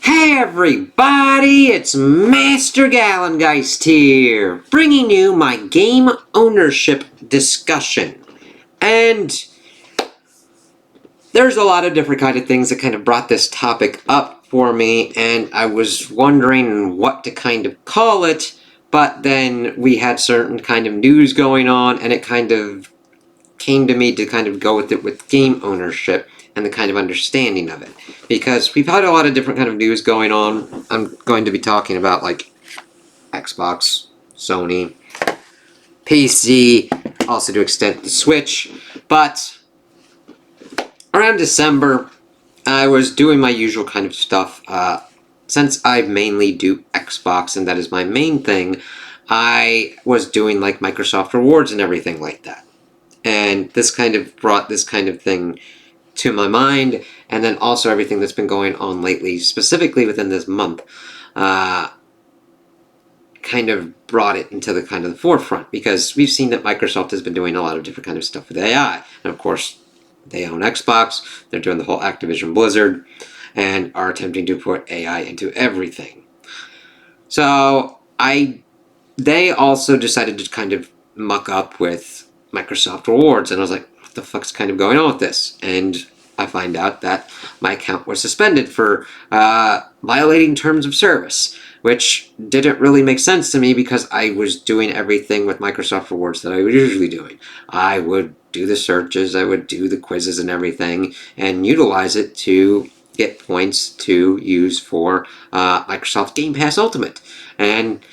Hey everybody, it's Master Gallengeist here, bringing you my game ownership discussion. And there's a lot of different kind of things that kind of brought this topic up for me, and I was wondering what to kind of call it, but then we had certain kind of news going on, and it kind of came to me to kind of go with it with game ownership and the kind of understanding of it, because we've had a lot of different kind of news going on. I'm going to be talking about like Xbox, Sony, PC, also to extent the Switch. But around December, I was doing my usual kind of stuff. Since I mainly do Xbox and that is my main thing, I was doing like Microsoft rewards and everything like that. And this kind of brought this kind of thing to my mind, and then also everything that's been going on lately, specifically within this month, kind of brought it into the kind of the forefront, because we've seen that Microsoft has been doing a lot of different kind of stuff with AI, and of course they own Xbox, they're doing the whole Activision Blizzard, and are attempting to put AI into everything. So they also decided to kind of muck up with Microsoft rewards, and I was like, what the fuck's kind of going on with this? And I find out that my account was suspended for violating terms of service, which didn't really make sense to me because I was doing everything with Microsoft rewards that I was usually doing. I would do the searches, I would do the quizzes and everything, and utilize it to get points to use for Microsoft Game Pass Ultimate. And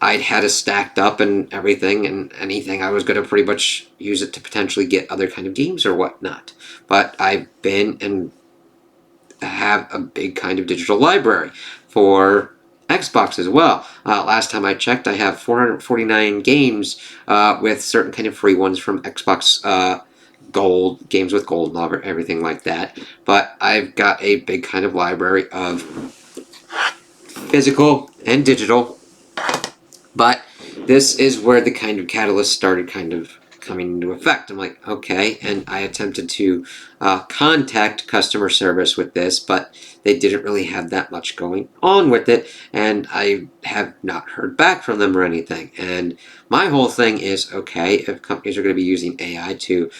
I'd had it stacked up and everything, and anything I was going to pretty much use it to potentially get other kind of games or whatnot. But I've been and have a big kind of digital library for Xbox as well. Last time I checked, I have 449 games with certain kind of free ones from Xbox Gold, games with Gold and everything like that. But I've got a big kind of library of physical and digital. But this is where the kind of catalyst started kind of coming into effect. I'm like, okay, and I attempted to contact customer service with this, but they didn't really have that much going on with it, and I have not heard back from them or anything. And my whole thing is, okay, if companies are going to be using AI to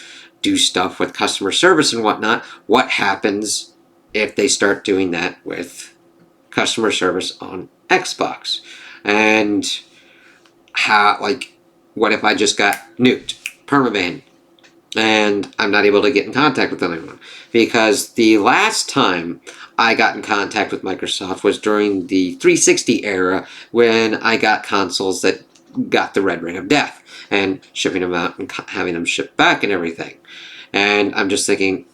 do stuff with customer service and whatnot, what happens if they start doing that with customer service on Xbox? And how, like, what if I just got nuked, permaban, and I'm not able to get in contact with anyone? Because the last time I got in contact with Microsoft was during the 360 era, when I got consoles that got the red ring of death, and shipping them out and having them shipped back and everything. And I'm just thinking,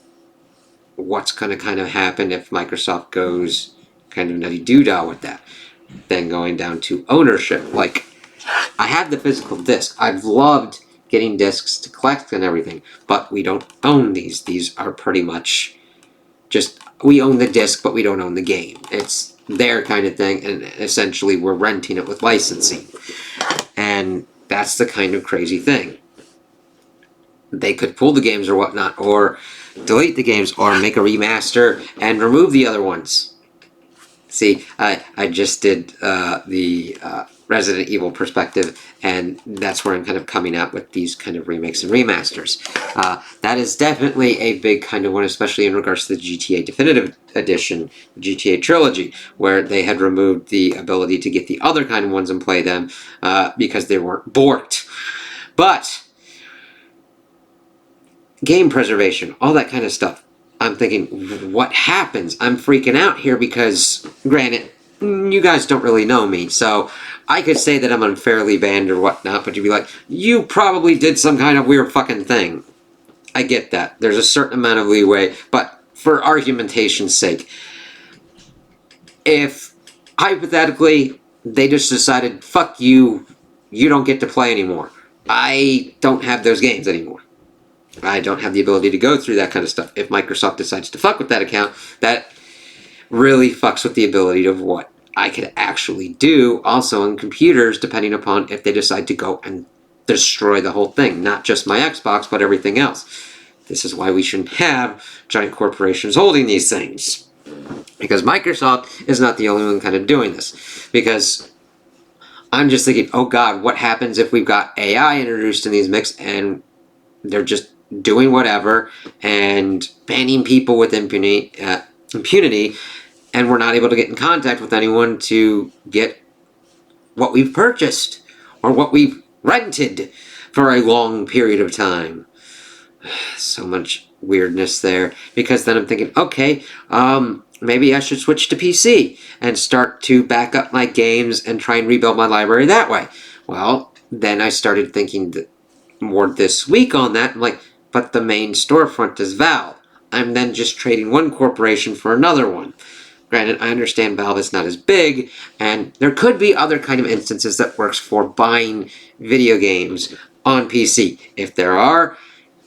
what's going to kind of happen if Microsoft goes kind of nutty doodah with that? Then going down to ownership, like, I have the physical disc. I've loved getting discs to collect and everything, but we don't own these. These are pretty much just, we own the disc, but we don't own the game. It's their kind of thing, and essentially we're renting it with licensing. And that's the kind of crazy thing. They could pull the games or whatnot, or delete the games, or make a remaster and remove the other ones. See, I just did the Resident Evil perspective, and that's where I'm kind of coming out with these kind of remakes and remasters. That is definitely a big kind of one, especially in regards to the GTA Definitive Edition, the GTA Trilogy, where they had removed the ability to get the other kind of ones and play them because they weren't borked. But game preservation, all that kind of stuff. I'm thinking, what happens? I'm freaking out here because, granted, you guys don't really know me, so I could say that I'm unfairly banned or whatnot, but you'd be like, you probably did some kind of weird fucking thing. I get that. There's a certain amount of leeway, but for argumentation's sake, if, hypothetically, they just decided, fuck you, you don't get to play anymore. I don't have those games anymore. I don't have the ability to go through that kind of stuff. If Microsoft decides to fuck with that account, that really fucks with the ability of what I could actually do also on computers, depending upon if they decide to go and destroy the whole thing. Not just my Xbox, but everything else. This is why we shouldn't have giant corporations holding these things. Because Microsoft is not the only one kind of doing this. Because I'm just thinking, oh God, what happens if we've got AI introduced in these mix and they're just doing whatever and banning people with impunity, and we're not able to get in contact with anyone to get what we've purchased or what we've rented for a long period of time. So much weirdness there, because then I'm thinking, okay, maybe I should switch to PC and start to back up my games and try and rebuild my library that way. Well, then I started thinking more this week on that. I'm like, but the main storefront is Valve. I'm then just trading one corporation for another one. Granted, I understand Valve is not as big, and there could be other kind of instances that works for buying video games on PC. If there are,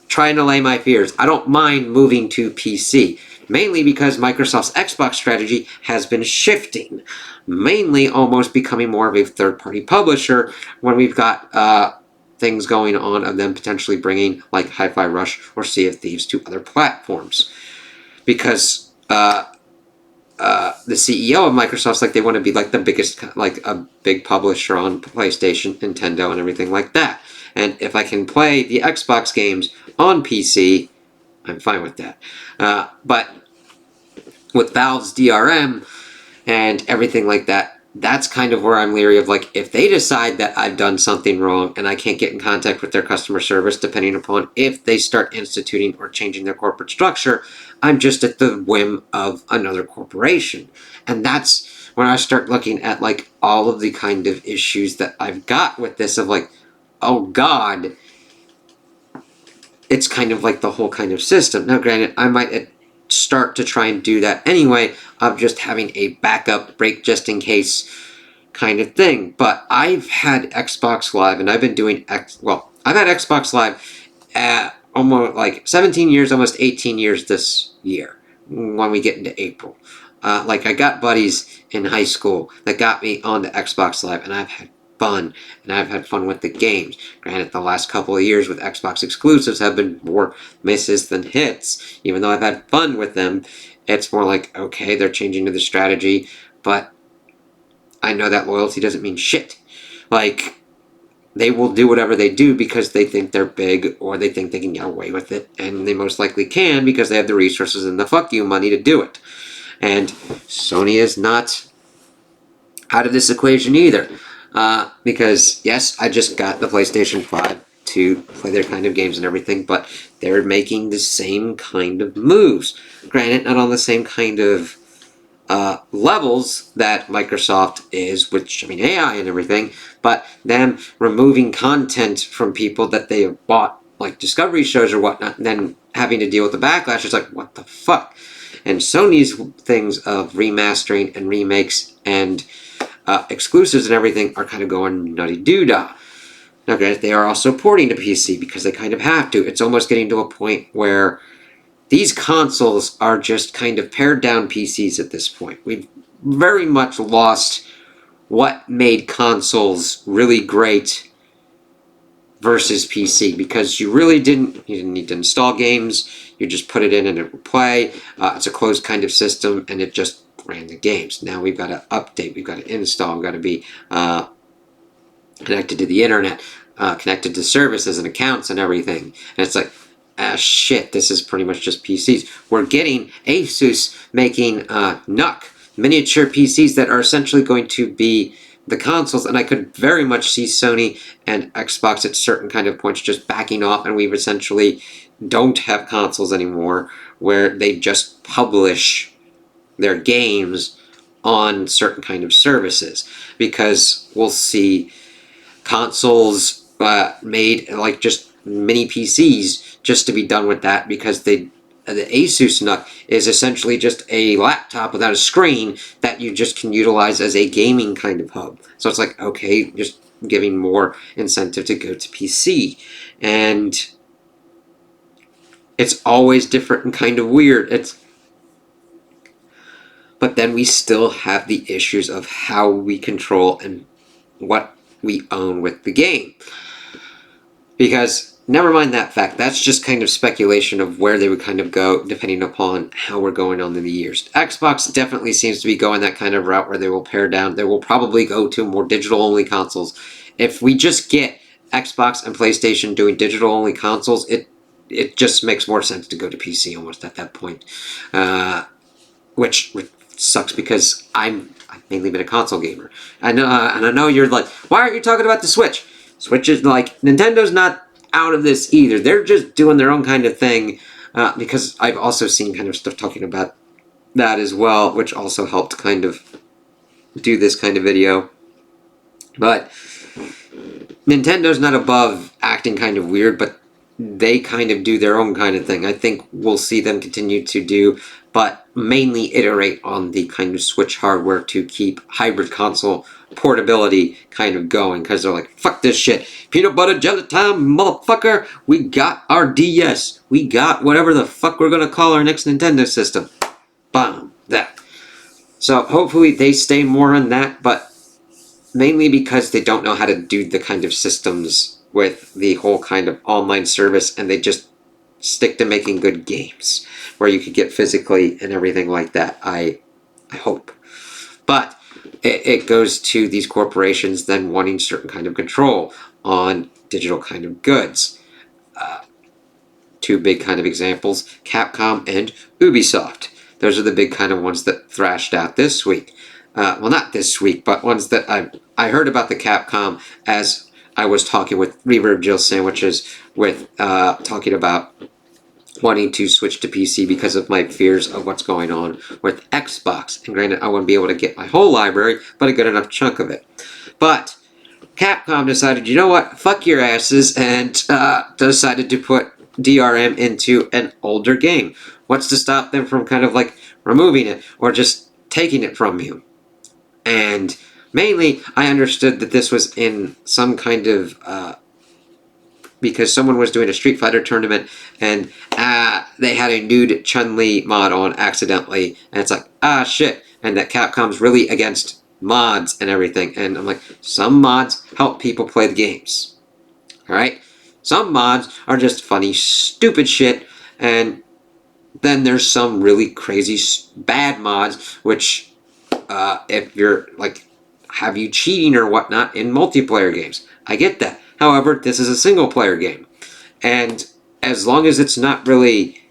trying to allay my fears, I don't mind moving to PC, mainly because Microsoft's Xbox strategy has been shifting, mainly almost becoming more of a third-party publisher when we've got things going on of them potentially bringing like Hi-Fi Rush or Sea of Thieves to other platforms. Because the CEO of Microsoft's like, they want to be like the biggest, like a big publisher on PlayStation, Nintendo, and everything like that. And if I can play the Xbox games on PC, I'm fine with that. But with Valve's DRM and everything like that, that's kind of where I'm leery of, like, if they decide that I've done something wrong and I can't get in contact with their customer service, depending upon if they start instituting or changing their corporate structure, I'm just at the whim of another corporation. And that's when I start looking at, like, all of the kind of issues that I've got with this of, like, oh God, it's kind of like the whole kind of system. Now, granted, I might start to try and do that anyway, of just having a backup break just in case kind of thing. But I've had Xbox Live, and I've been doing I've had Xbox Live almost like 17 years, almost 18 years this year when we get into April. Like, I got buddies in high school that got me on the Xbox Live, and I've had fun, and I've had fun with the games. Granted, the last couple of years with Xbox exclusives have been more misses than hits. Even though I've had fun with them, it's more like, okay, they're changing to the strategy, but I know that loyalty doesn't mean shit. Like, they will do whatever they do because they think they're big, or they think they can get away with it, and they most likely can because they have the resources and the fuck you money to do it. And Sony is not out of this equation either. Because, yes, I just got the PlayStation 5 to play their kind of games and everything, but they're making the same kind of moves. Granted, not on the same kind of levels that Microsoft is, which, I mean, AI and everything, but them removing content from people that they have bought, like Discovery shows or whatnot, and then having to deal with the backlash. It's like, what the fuck? And Sony's things of remastering and remakes and exclusives and everything are kind of going nutty-doo-dah. Now, granted, they are also porting to PC because they kind of have to. It's almost getting to a point where these consoles are just kind of pared-down PCs at this point. We've very much lost what made consoles really great versus PC, because you didn't need to install games. You just put it in and it would play. It's a closed kind of system, and it just ran the games. Now we've got to update, we've got to install, we've got to be connected to the internet, connected to services and accounts and everything. And it's like, shit, this is pretty much just PCs. We're getting Asus making NUC, miniature PCs that are essentially going to be the consoles, and I could very much see Sony and Xbox at certain kind of points just backing off, and we've essentially don't have consoles anymore, where they just publish their games on certain kind of services, because we'll see consoles made like just mini PCs just to be done with that, because the Asus NUC is essentially just a laptop without a screen that you just can utilize as a gaming kind of hub. So it's like, okay, just giving more incentive to go to PC. And it's always different and kind of weird. But then we still have the issues of how we control and what we own with the game. Because never mind that fact. That's just kind of speculation of where they would kind of go depending upon how we're going on in the years. Xbox definitely seems to be going that kind of route where they will pare down. They will probably go to more digital-only consoles. If we just get Xbox and PlayStation doing digital-only consoles, it just makes more sense to go to PC almost at that point. Which sucks because I've mainly been a console gamer. And I know you're like, why aren't you talking about the Switch? Switch is like, Nintendo's not out of this either. They're just doing their own kind of thing. Because I've also seen kind of stuff talking about that as well, which also helped kind of do this kind of video. But Nintendo's not above acting kind of weird, but they kind of do their own kind of thing. I think we'll see them continue to do, but mainly iterate on the kind of Switch hardware to keep hybrid console portability kind of going, because they're like, fuck this shit. Peanut butter jelly time, motherfucker. We got our DS. We got whatever the fuck we're going to call our next Nintendo system. Bam. That. So hopefully they stay more on that, but mainly because they don't know how to do the kind of systems with the whole kind of online service, and they just stick to making good games where you could get physically and everything like that. I hope. But it goes to these corporations then wanting certain kind of control on digital kind of goods. Two big kind of examples, Capcom and Ubisoft. Those are the big kind of ones that thrashed out this week. Well, not this week, but ones that I heard about the Capcom as I was talking with Reverb Jill Sandwiches with talking about wanting to switch to PC because of my fears of what's going on with Xbox. And granted, I wouldn't be able to get my whole library, but a good enough chunk of it. But Capcom decided, you know what, fuck your asses, and decided to put DRM into an older game. What's to stop them from kind of like removing it or just taking it from you? And mainly, I understood that this was in some kind of because someone was doing a Street Fighter tournament and they had a nude Chun-Li mod on accidentally, and it's like, shit, and that Capcom's really against mods and everything. And I'm like, some mods help people play the games. Alright? Some mods are just funny, stupid shit, and then there's some really crazy, bad mods, which, if you're, like, have you cheating or whatnot in multiplayer games. I get that. However, this is a single-player game. And as long as it's not really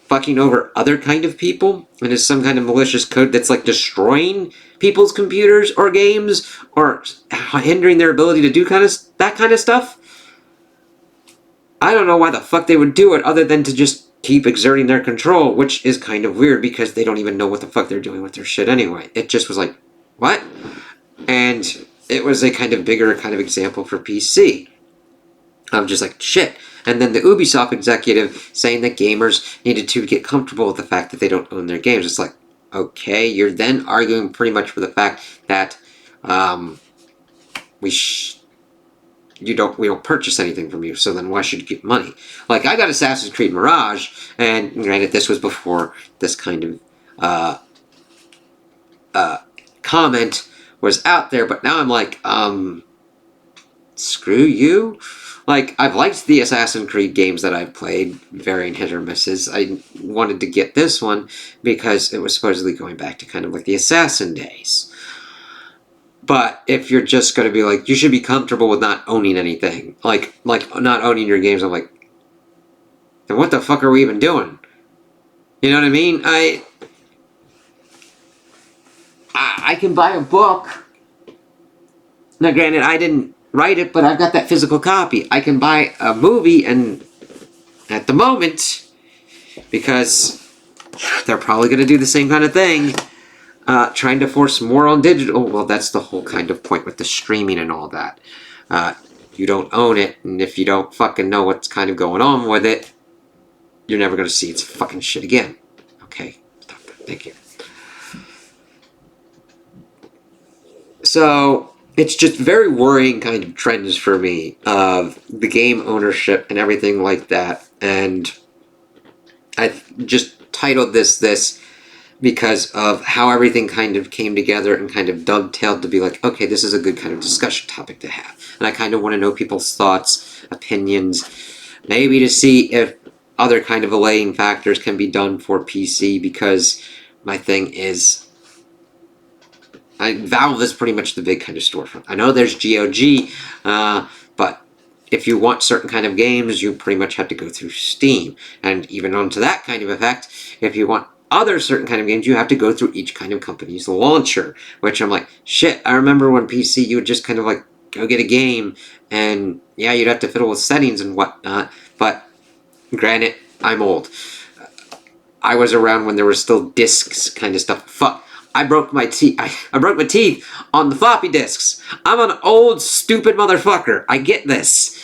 fucking over other kind of people, and is some kind of malicious code that's, like, destroying people's computers or games, or hindering their ability to do that kind of stuff, I don't know why the fuck they would do it other than to just keep exerting their control, which is kind of weird because they don't even know what the fuck they're doing with their shit anyway. It just was like, what? And it was a kind of bigger kind of example for PC. I'm just like, shit. And then the Ubisoft executive saying that gamers needed to get comfortable with the fact that they don't own their games. It's like, okay, you're then arguing pretty much for the fact that we don't purchase anything from you, so then why should you get money? Like, I got Assassin's Creed Mirage, and granted, this was before this kind of comment was out there, but now I'm like, screw you. Like, I've liked the Assassin's Creed games that I've played, varying hit or misses. I wanted to get this one because it was supposedly going back to kind of like the Assassin days. But if you're just going to be like, you should be comfortable with not owning anything, like not owning your games, I'm like, then what the fuck are we even doing? You know what I mean? I can buy a book. Now, granted, I didn't write it, but I've got that physical copy. I can buy a movie, and at the moment, because they're probably going to do the same kind of thing, trying to force more on digital. Well, that's the whole kind of point with the streaming and all that. You don't own it, and if you don't fucking know what's kind of going on with it, you're never going to see its fucking shit again. Okay, stop that. Thank you. So, it's just very worrying kind of trends for me of the game ownership and everything like that. And I just titled this because of how everything kind of came together and kind of dovetailed to be like, okay, this is a good kind of discussion topic to have. And I kind of want to know people's thoughts, opinions, maybe to see if other kind of allaying factors can be done for PC, because my thing is, Valve is pretty much the big kind of storefront. I know there's GOG, but if you want certain kind of games, you pretty much have to go through Steam. And even onto that kind of effect, if you want other certain kind of games, you have to go through each kind of company's launcher, which I'm like, shit, I remember when PC, you would just kind of like go get a game, and yeah, you'd have to fiddle with settings and whatnot, but granted, I'm old. I was around when there was still discs kind of stuff. Fuck. I broke my teeth. I broke my teeth on the floppy disks. I'm an old, stupid motherfucker. I get this.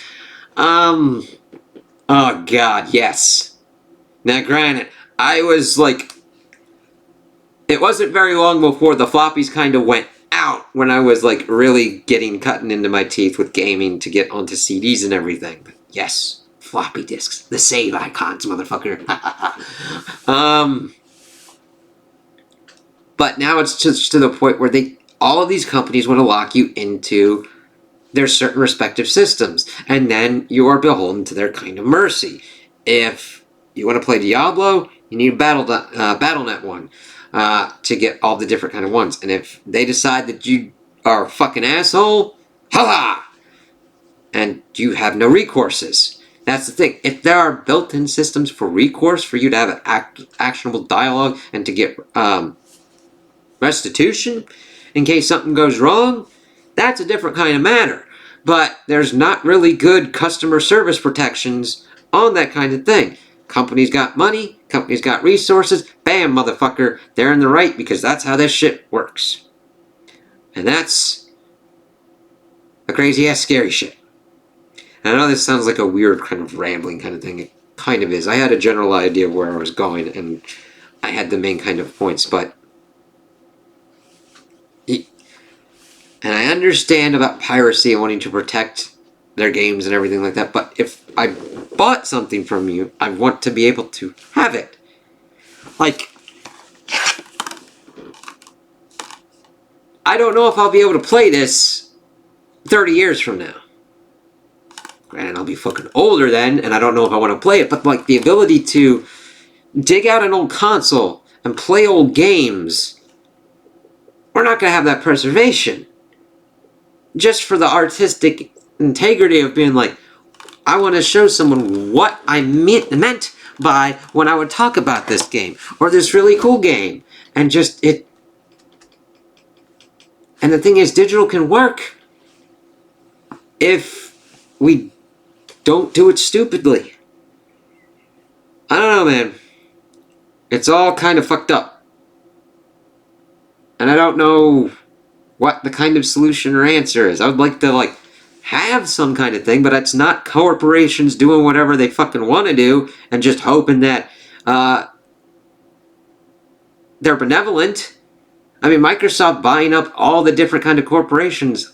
Oh god, yes. Now, granted, I was like, it wasn't very long before the floppies kind of went out when I was like really cutting into my teeth with gaming to get onto CDs and everything. But yes, floppy disks, the save icons, motherfucker. But now it's just to the point where all of these companies want to lock you into their certain respective systems, and then you are beholden to their kind of mercy. If you want to play Diablo, you need a BattleNet one to get all the different kind of ones. And if they decide that you are a fucking asshole, ha! And you have no recourses. That's the thing. If there are built-in systems for recourse, for you to have an actionable dialogue and to get restitution in case something goes wrong, that's a different kind of matter. But there's not really good customer service protections on that kind of thing. Companies got money, companies got resources, bam, motherfucker, they're in the right, because that's how this shit works. And that's a crazy ass scary shit. And I know this sounds like a weird kind of rambling kind of thing. It kind of is. I had a general idea of where I was going, and I had the main kind of points, but and I understand about piracy and wanting to protect their games and everything like that, but if I bought something from you, I want to be able to have it. Like, I don't know if I'll be able to play this 30 years from now. Granted, I'll be fucking older then, and I don't know if I want to play it, but like the ability to dig out an old console and play old games, we're not going to have that preservation. Just for the artistic integrity of being like, I want to show someone what I meant by when I would talk about this game, or this really cool game, and just it. And the thing is, digital can work if we don't do it stupidly. I don't know, man. It's all kind of fucked up. And I don't know what the kind of solution or answer is. I would like to, like, have some kind of thing, but it's not corporations doing whatever they fucking want to do and just hoping that they're benevolent. I mean, Microsoft buying up all the different kind of corporations.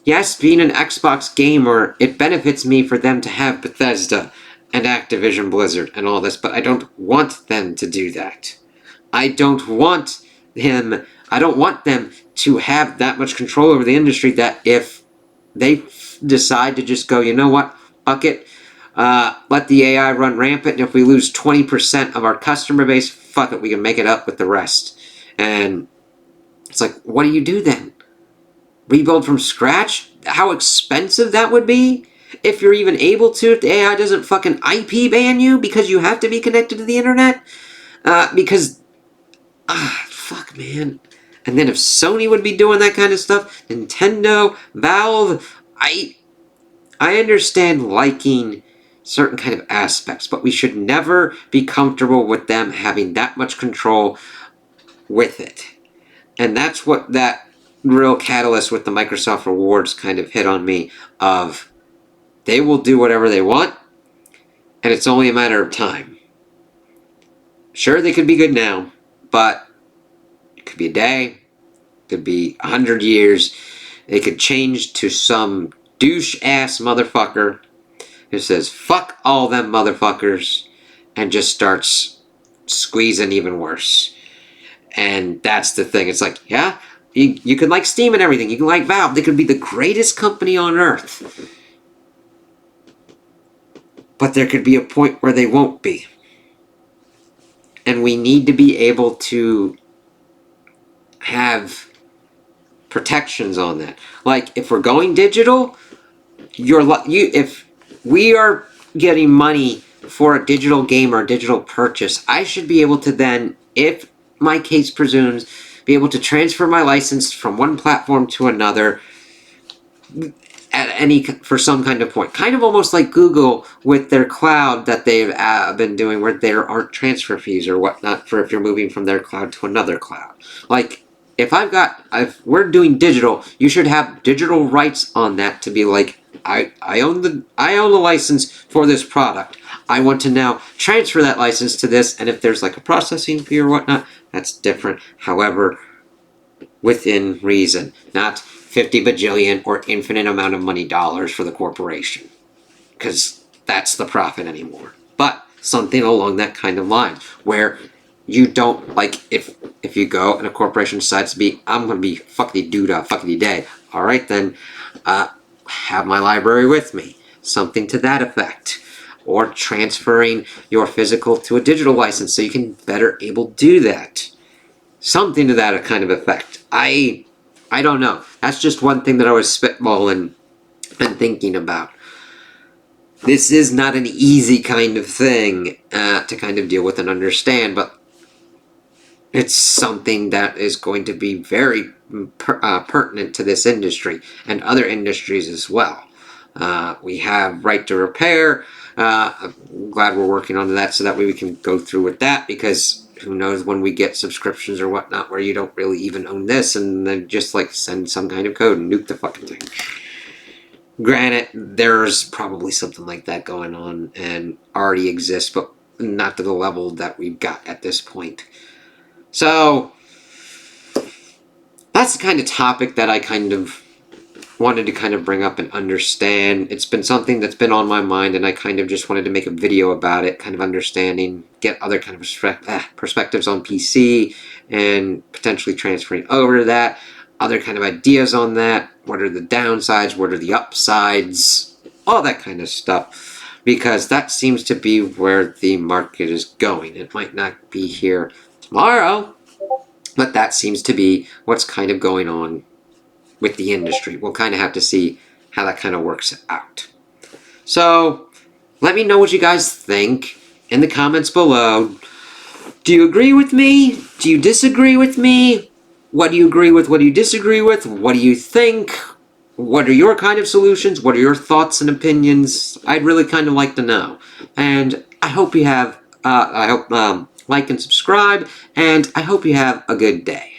Yes, being an Xbox gamer, it benefits me for them to have Bethesda and Activision Blizzard and all this, but I don't want them to do that. I don't want them to have that much control over the industry that if they decide to just go, you know what, fuck it, let the AI run rampant, and if we lose 20% of our customer base, fuck it, we can make it up with the rest. And it's like, what do you do then? Rebuild from scratch? How expensive that would be? If you're even able to, if the AI doesn't fucking IP ban you because you have to be connected to the internet? Fuck, man. And then if Sony would be doing that kind of stuff, Nintendo, Valve, I understand liking certain kind of aspects, but we should never be comfortable with them having that much control with it. And that's what that real catalyst with the Microsoft rewards kind of hit on me, of they will do whatever they want, and it's only a matter of time. Sure, they could be good now, but it could be a day, it could be 100 years, they could change to some douche-ass motherfucker who says, fuck all them motherfuckers, and just starts squeezing even worse. And that's the thing. It's like, yeah, you can like Steam and everything. You can like Valve. They could be the greatest company on earth. but there could be a point where they won't be. And we need to be able to have protections on that. Like, if we're going digital, if we are getting money for a digital game or a digital purchase, I should be able to then, if my case presumes, be able to transfer my license from one platform to another for some kind of point. Kind of almost like Google with their cloud that they've been doing, where there aren't transfer fees or whatnot for if you're moving from their cloud to another cloud. Like, if we're doing digital, you should have digital rights on that to be like, I own the license for this product. I want to now transfer that license to this, and if there's like a processing fee or whatnot, that's different. However, within reason, not 50 bajillion or infinite amount of money dollars for the corporation, because that's the profit anymore. But something along that kind of line, where you don't, like, if you go and a corporation decides to be, I'm going to be fuckity doodah, fuckity day, all right, then have my library with me, something to that effect. Or transferring your physical to a digital license so you can better able do that. Something to that kind of effect. I don't know. That's just one thing that I was spitballing and thinking about. This is not an easy kind of thing to kind of deal with and understand, but it's something that is going to be very pertinent to this industry and other industries as well. We have right to repair. I'm glad we're working on that so that way we can go through with that, because who knows when we get subscriptions or whatnot where you don't really even own this and then just like send some kind of code and nuke the fucking thing. Granted, there's probably something like that going on and already exists, but not to the level that we've got at this point. So that's the kind of topic that I kind of wanted to kind of bring up and understand. It's been something that's been on my mind, and I kind of just wanted to make a video about it, kind of understanding, get other kind of perspectives on PC and potentially transferring over to that, other kind of ideas on that, what are the downsides, what are the upsides, all that kind of stuff, because that seems to be where the market is going. It might not be here tomorrow, but that seems to be what's kind of going on with the industry. We'll kind of have to see how that kind of works out. So let me know what you guys think in the comments below. Do you agree with me? Do you disagree with me? What do you agree with? What do you disagree with? What do you think? What are your kind of solutions? What are your thoughts and opinions? I'd really kind of like to know. And I hope you have, like and subscribe, and I hope you have a good day.